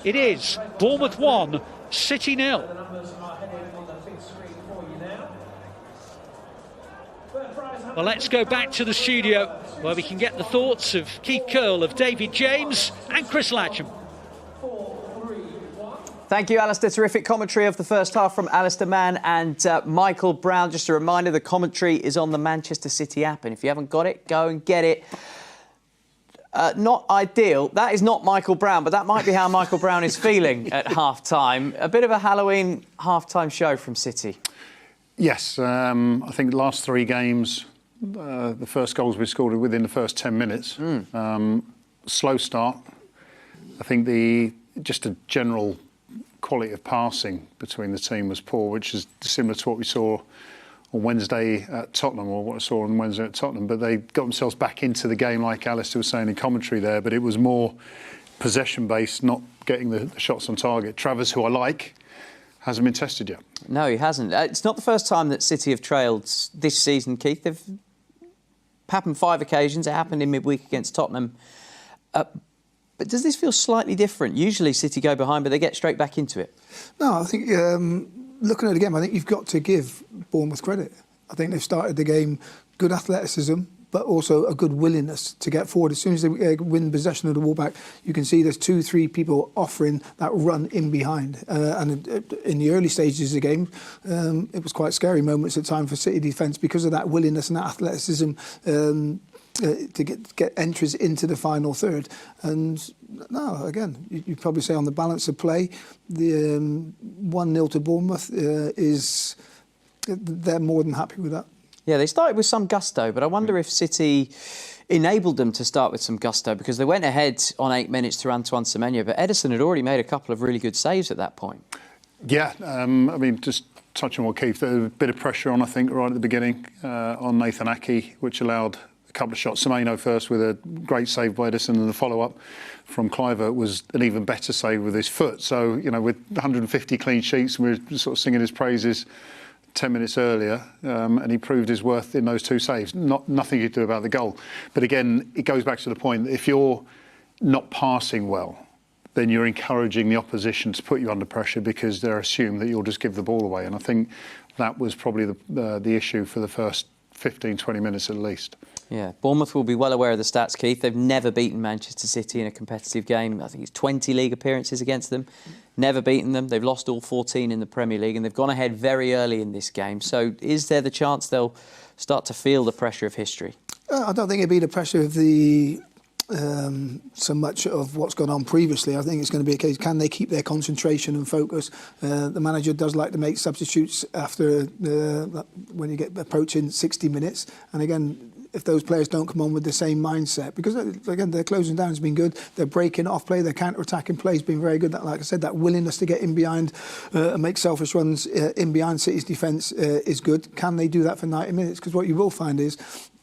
It is Bournemouth 1, City 0. Well, let's go back to the studio where we can get the thoughts of Keith Curle, of David James and Chris Latchem. Thank you, Alistair. Terrific commentary of the first half from Alistair Mann and Michael Brown. Just a reminder, the commentary is on the Manchester City app, and if you haven't got it, go and get it. Not ideal. That is not Michael Brown, but that might be how Michael Brown is feeling at half-time. A bit of a Halloween half-time show from City. Yes, I think the last 3 games, the first goals we scored within the first 10 minutes. Slow start. I think just a general quality of passing between the team was poor, which is similar to what we saw on Wednesday at Tottenham, or what I saw on Wednesday at Tottenham. But they got themselves back into the game, like Alistair was saying in commentary there, but it was more possession-based, not getting the shots on target. Travers, who I like, hasn't been tested yet. No, he hasn't. It's not the first time that City have trailed this season, Keith. They've happened 5 occasions. It happened in midweek against Tottenham. But does this feel slightly different? Usually City go behind, but they get straight back into it. No, I think, looking at the game, I think you've got to give Bournemouth credit. I think they've started the game good athleticism, but also a good willingness to get forward. As soon as they win possession of the ball back, you can see there's 2-3 people offering that run in behind. And in the early stages of the game, it was quite scary moments at time for City defence because of that willingness and that athleticism to get entries into the final third. And no, again, you'd probably say on the balance of play, the 1-0 to Bournemouth they're more than happy with that. Yeah, they started with some gusto, but I wonder if City enabled them to start with some gusto, because they went ahead on 8 minutes to Antoine Semenyo, but Ederson had already made a couple of really good saves at that point. Yeah, I mean, just touching on what Keith, there was a bit of pressure on, I think, right at the beginning on Nathan Ake, which allowed a couple of shots. Semenyo first with a great save by Ederson, and the follow-up from Kluivert was an even better save with his foot. So, you know, with 150 clean sheets, we were sort of singing his praises 10 minutes earlier, and he proved his worth in those 2 saves. Nothing you do about the goal. But again, it goes back to the point that if you're not passing well, then you're encouraging the opposition to put you under pressure because they're assumed that you'll just give the ball away. And I think that was probably the issue for the first 15, 20 minutes at least. Yeah, Bournemouth will be well aware of the stats, Keith. They've never beaten Manchester City in a competitive game. I think it's 20 league appearances against them. Never beaten them. They've lost all 14 in the Premier League, and they've gone ahead very early in this game. So is there the chance they'll start to feel the pressure of history? I don't think it'd be the pressure of so much of what's gone on previously. I think it's going to be a case, can they keep their concentration and focus? The manager does like to make substitutes after when you get approaching 60 minutes. And again, if those players don't come on with the same mindset, because again, their closing down has been good, their breaking off play, their counter-attacking play has been very good. That, like I said, that willingness to get in behind and make selfish runs in behind City's defence is good. Can they do that for 90 minutes? Because what you will find is,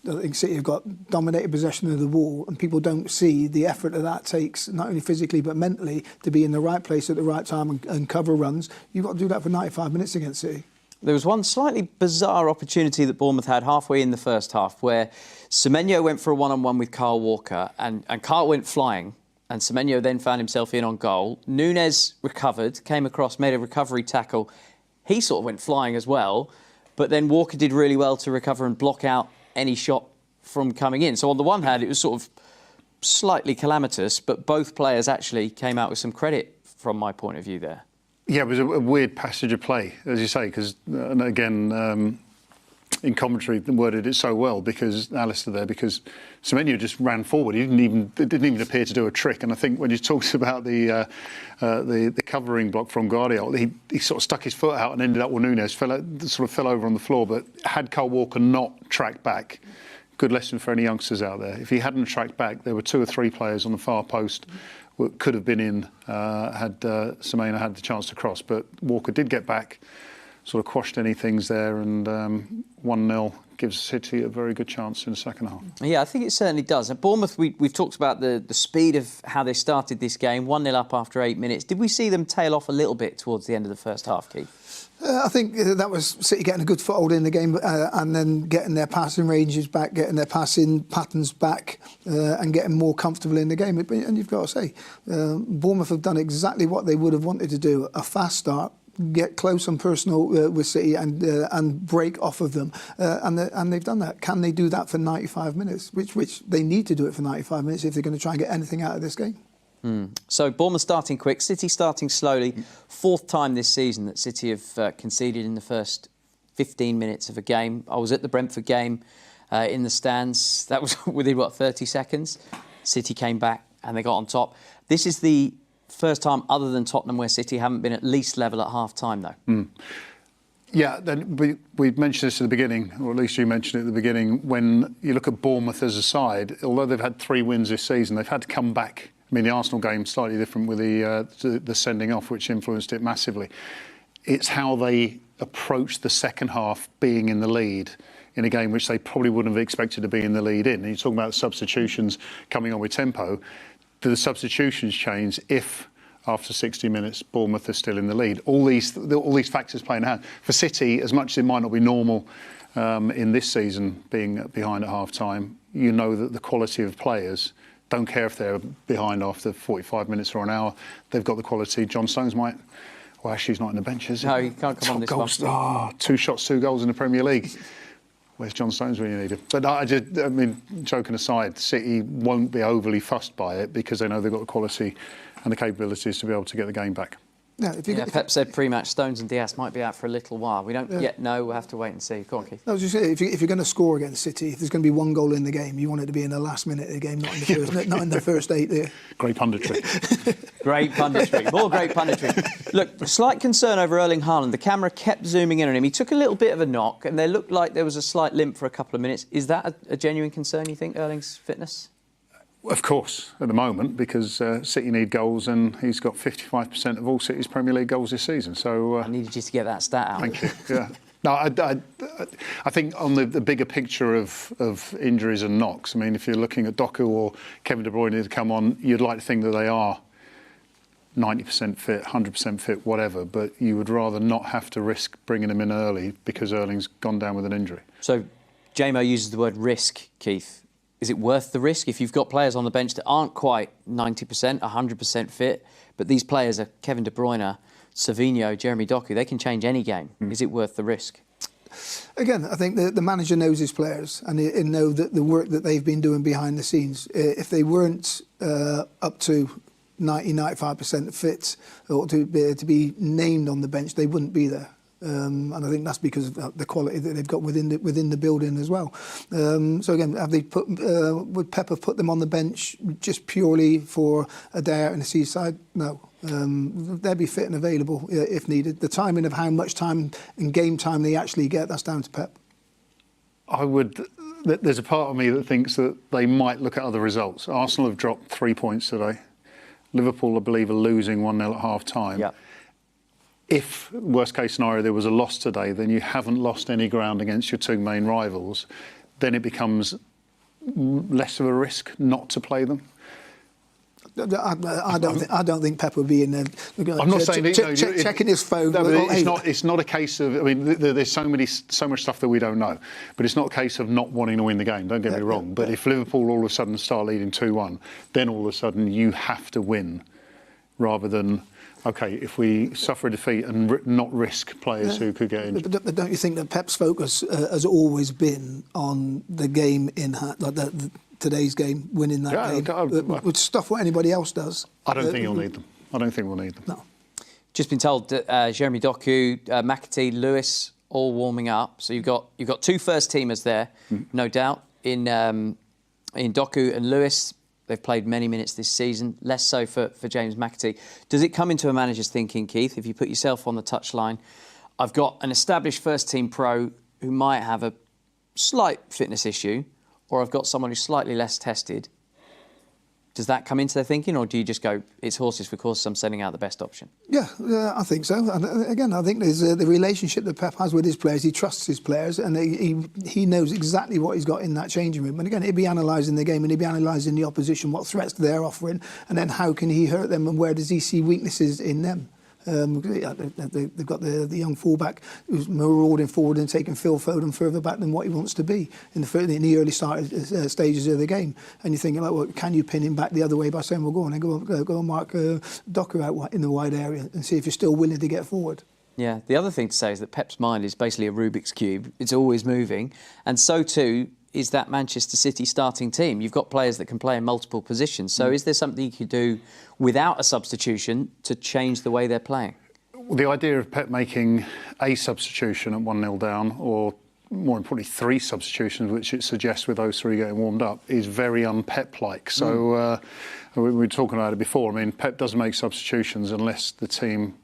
I think City have got dominated possession of the ball, and people don't see the effort that takes, not only physically but mentally, to be in the right place at the right time and cover runs. You've got to do that for 95 minutes against City. There was one slightly bizarre opportunity that Bournemouth had halfway in the first half, where Semenyo went for a one-on-one with Kyle Walker, and Kyle went flying, and Semenyo then found himself in on goal. Núñez recovered, came across, made a recovery tackle. He sort of went flying as well, but then Walker did really well to recover and block out any shot from coming in. So on the one hand, it was sort of slightly calamitous, but both players actually came out with some credit from my point of view there. Yeah, it was a weird passage of play, as you say, because, and again, in commentary, they worded it so well, because Alistair there, because Semenyo just ran forward. It didn't even appear to do a trick. And I think when you talked about the covering block from Guardiola, he sort of stuck his foot out and ended up with Núñez, sort of fell over on the floor. But had Kyle Walker not tracked back, good lesson for any youngsters out there. If he hadn't tracked back, there were 2 or 3 players on the far post could have been in had Semenyo had the chance to cross. But Walker did get back, sort of quashed any things there, and 1-0 gives City a very good chance in the second half. Yeah, I think it certainly does. And Bournemouth, we've talked about the speed of how they started this game, 1-0 up after 8 minutes. Did we see them tail off a little bit towards the end of the first half, Keith? I think that was City getting a good foothold in the game and then getting their passing ranges back, getting their passing patterns back and getting more comfortable in the game. And you've got to say, Bournemouth have done exactly what they would have wanted to do, a fast start, get close and personal with City and break off of them. And they've done that. Can they do that for 95 minutes? Which they need to do it for 95 minutes if they're going to try and get anything out of this game. So Bournemouth starting quick, City starting slowly. Fourth time this season that City have conceded in the first 15 minutes of a game. I was at the Brentford game in the stands. That was within, 30 seconds? City came back and they got on top. This is the first time other than Tottenham where City haven't been at least level at half-time, though. Yeah, then we mentioned this at the beginning, or at least you mentioned it at the beginning, when you look at Bournemouth as a side, although they've had 3 wins this season, they've had to come back. I mean, the Arsenal game slightly different with the sending off, which influenced it massively. It's how they approach the second half being in the lead in a game which they probably wouldn't have expected to be in the lead in. And you're talking about substitutions coming on with tempo. Do the substitutions change if, after 60 minutes, Bournemouth are still in the lead? All these factors play in hand. For City, as much as it might not be normal in this season being behind at half-time, you know that the quality of players, don't care if they're behind after 45 minutes or an hour, they've got the quality. John Stones might... Well, actually, he's not in the bench, is he? No, he can't come on this one. 2 shots, 2 goals in the Premier League. Where's John Stones when you need him? But I mean, joking aside, City won't be overly fussed by it because they know they've got the quality and the capabilities to be able to get the game back. Yeah, Pep said pre-match Stones and Diaz might be out for a little while. We don't yet know. We'll have to wait and see. Go on, Keith. I was just saying, if you're going to score against City, if there's going to be 1 goal in the game, you want it to be in the last minute of the game, not in the first, not in the first 8 there. Great punditry. Great punditry. More great punditry. Look, slight concern over Erling Haaland. The camera kept zooming in on him. He took a little bit of a knock and there looked like there was a slight limp for a couple of minutes. Is that a genuine concern, you think, Erling's fitness? Of course, at the moment, because City need goals and he's got 55% of all City's Premier League goals this season. So I needed you to get that stat out. Thank you. Yeah. No, I think on the bigger picture of injuries and knocks, I mean, if you're looking at Doku or Kevin De Bruyne to come on, you'd like to think that they are 90% fit, 100% fit, whatever, but you would rather not have to risk bringing them in early because Erling's gone down with an injury. So, JMO uses the word risk, Keith. Is it worth the risk if you've got players on the bench that aren't quite 90%, 100% fit, but these players are Kevin De Bruyne, Savinho, Jeremy Doku, they can change any game. Is it worth the risk? Again, I think the manager knows his players and he know that the work that they've been doing behind the scenes. If they weren't up to 90-95% fit or to be named on the bench, they wouldn't be there. And I think that's because of the quality that they've got within the building as well. So again, would Pep have put them on the bench just purely for a day out in the seaside? No. They'll be fit and available if needed. The timing of how much time and game time they actually get, that's down to Pep. There's a part of me that thinks that they might look at other results. Arsenal have dropped 3 points today. Liverpool, I believe, are losing 1-0 at half-time. Yeah. If, worst case scenario, there was a loss today, then you haven't lost any ground against your 2 main rivals. Then it becomes less of a risk not to play them. I don't think Pep would be in there. I'm not saying checking his phone. No, it's not a case of. I mean, there's so much stuff that we don't know. But it's not a case of not wanting to win the game. Don't get me wrong. But if Liverpool all of a sudden start leading 2-1, then all of a sudden you have to win, rather than. OK, if we suffer a defeat and not risk players who could get injured. But don't you think that Pep's focus has always been on the game in hand, like today's game, winning that game, which stuff what anybody else does? I don't think he'll need them. I don't think we'll need them. No. Just been told that Jeremy Doku, McAtee, Lewis, all warming up. So you've got 2 first-teamers there, no doubt, in Doku and Lewis. They've played many minutes this season, less so for James McAtee. Does it come into a manager's thinking, Keith, if you put yourself on the touchline, I've got an established first-team pro who might have a slight fitness issue, or I've got someone who's slightly less tested, Does that come into their thinking, or do you just go, it's horses for courses, I'm sending out the best option? Yeah, I think so. And again, I think there's the relationship that Pep has with his players. He trusts his players, and he knows exactly what he's got in that changing room. And again, he'll be analysing the game, and he'll be analysing the opposition, what threats they're offering, and then how can he hurt them, and where does he see weaknesses in them. They've got the young fullback who's marauding forward and taking Phil Foden further back than what he wants to be in the early stages of the game. And you're thinking, like, well, can you pin him back the other way by saying, well, go on and go and mark Docker out in the wide area and see if you're still willing to get forward. Yeah, the other thing to say is that Pep's mind is basically a Rubik's Cube. It's always moving. And so too is that Manchester City starting team. You've got players that can play in multiple positions. So is there something you could do without a substitution to change the way they're playing? Well, the idea of Pep making a substitution at 1-0 down, or more importantly 3 substitutions, which it suggests with those 3 getting warmed up, is very un-Pep-like. So we were talking about it before. I mean, Pep doesn't make substitutions unless the team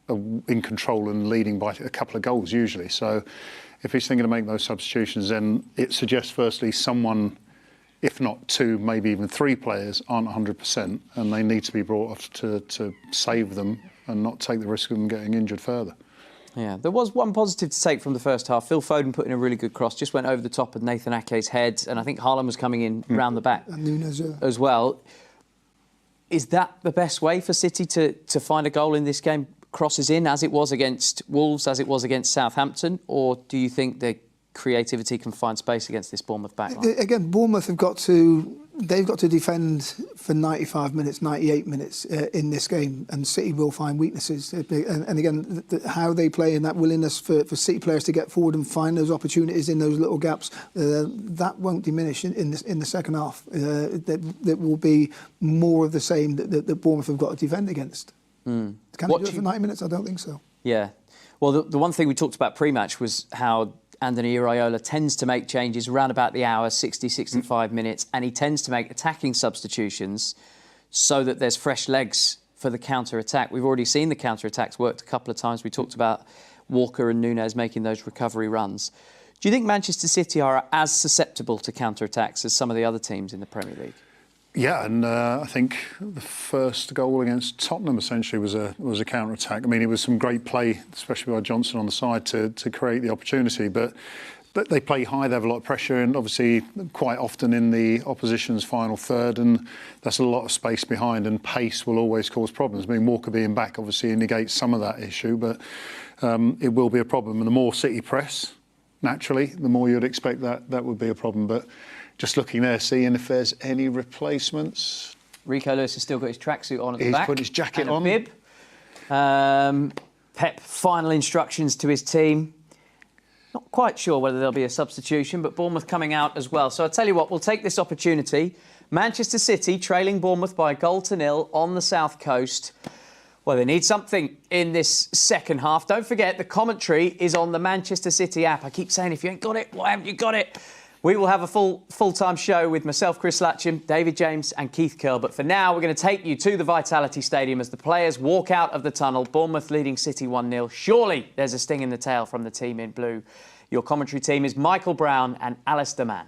are in control and leading by a couple of goals usually. So if he's thinking of making those substitutions, then it suggests firstly someone, if not 2, maybe even 3 players aren't 100%, and they need to be brought off to save them and not take the risk of them getting injured further. Yeah, there was one positive to take from the first half. Phil Foden put in a really good cross, just went over the top of Nathan Ake's head, and I think Haaland was coming in round the back and Nunes, as well. Is that the best way for City to find a goal in this game? Crosses in, as it was against Wolves, as it was against Southampton, or do you think the creativity can find space against this Bournemouth backline? Again, Bournemouth have got to defend for 95 minutes, 98 minutes in this game, and City will find weaknesses. And again, how they play and that willingness for City players to get forward and find those opportunities in those little gaps, that won't diminish in the second half. That will be more of the same that Bournemouth have got to defend against. Can they do it for 90 minutes? I don't think so. Yeah. Well, the one thing we talked about pre-match was how Andoni Iraola tends to make changes around about the hour, 60, 65 minutes, and he tends to make attacking substitutions so that there's fresh legs for the counter-attack. We've already seen the counter-attacks worked a couple of times. We talked about Walker and Nunes making those recovery runs. Do you think Manchester City are as susceptible to counter-attacks as some of the other teams in the Premier League? Yeah, and I think the first goal against Tottenham essentially was a counter-attack. I mean, it was some great play, especially by Johnson on the side, to create the opportunity. But they play high, they have a lot of pressure, and obviously quite often in the opposition's final third, and that's a lot of space behind, and pace will always cause problems. I mean, Walker being back obviously negates some of that issue, but it will be a problem. And the more City press, naturally, the more you'd expect that would be a problem. But just looking there, seeing if there's any replacements. Rico Lewis has still got his tracksuit on at the back. He's put his jacket and on. A bib. Pep, final instructions to his team. Not quite sure whether there'll be a substitution, but Bournemouth coming out as well. So I'll tell you what, we'll take this opportunity. Manchester City trailing Bournemouth by 1-0 on the South Coast. Well, they need something in this second half. Don't forget, the commentary is on the Manchester City app. I keep saying, if you ain't got it, why haven't you got it? We will have a full-time show with myself, Chris Latchem, David James and Keith Curle. But for now, we're going to take you to the Vitality Stadium as the players walk out of the tunnel. Bournemouth leading City 1-0. Surely there's a sting in the tail from the team in blue. Your commentary team is Michael Brown and Alistair Mann.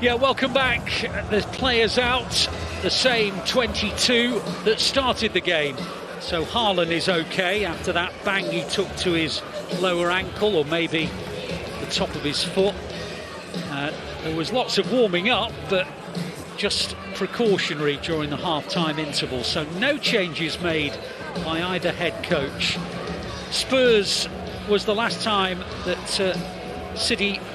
Yeah, welcome back. The players out, the same 22 that started the game. So Haaland is OK after that bang he took to his lower ankle, or maybe the top of his foot. There was lots of warming up, but just precautionary during the half-time interval. So no changes made by either head coach. Spurs was the last time that City